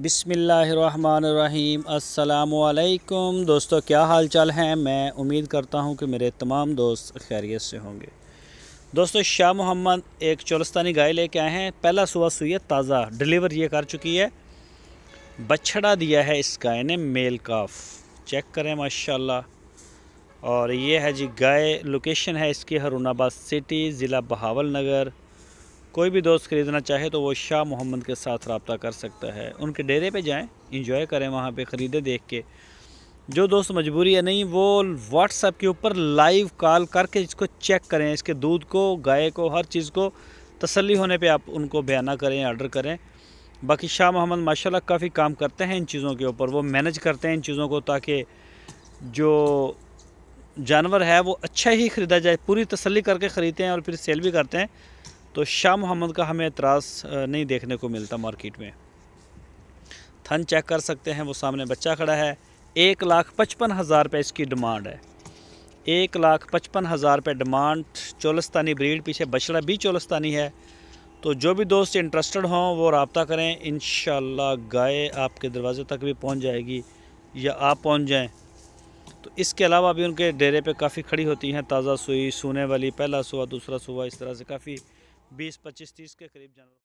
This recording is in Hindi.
बिस्मिल्लाहिर्रहमानिर्रहीम। अस्सलामुअलैकुम दोस्तों, क्या हाल चाल हैं। मैं उम्मीद करता हूं कि मेरे तमाम दोस्त खैरियत से होंगे। दोस्तों, शाह मोहम्मद एक चोलस्तानी गाय लेके आए हैं। पहला सुबह सुई है, ताज़ा डिलीवर ये कर चुकी है। बछड़ा दिया है इस गाय ने, मेल काफ चेक करें माशाल्लाह। और ये है जी गाय। लोकेशन है इसकी हरूनाबाद सिटी, ज़िला बहावल नगर। कोई भी दोस्त ख़रीदना चाहे तो वो शाह मोहम्मद के साथ रब्ता कर सकता है। उनके डेरे पे जाएं, इंजॉय करें, वहाँ पे ख़रीदे देख के। जो दोस्त मजबूरी है नहीं, वो व्हाट्सएप के ऊपर लाइव कॉल करके इसको चेक करें, इसके दूध को, गाय को, हर चीज़ को तसल्ली होने पे आप उनको बयाना करें, ऑर्डर करें। बाकी शाह मोहम्मद माशाल्लाह काफ़ी काम करते हैं इन चीज़ों के ऊपर। वो मैनेज करते हैं इन चीज़ों को ताकि जो जानवर है वो अच्छा ही ख़रीदा जाए। पूरी तसल्ली करके ख़रीदते हैं और फिर सेल भी करते हैं। तो शाह मोहम्मद का हमें एतराज़ नहीं देखने को मिलता मार्केट में। थन चेक कर सकते हैं, वो सामने बच्चा खड़ा है। 1,55,000 रुपये इसकी डिमांड है। 1,55,000 रुपये डिमांड। चोलस्तानी ब्रीड, पीछे बछड़ा भी चोलस्तानी है। तो जो भी दोस्त इंटरेस्टेड हों वो रब्ता करें। इंशाल्लाह गाय आपके दरवाजे तक भी पहुंच जाएगी या आप पहुंच जाएं। तो इसके अलावा भी उनके डेरे पे काफ़ी खड़ी होती हैं ताज़ा सुई, सूने वाली, पहला सुबह, दूसरा सुबह, इस तरह से काफ़ी 20, 25, 30 के करीब जानवर।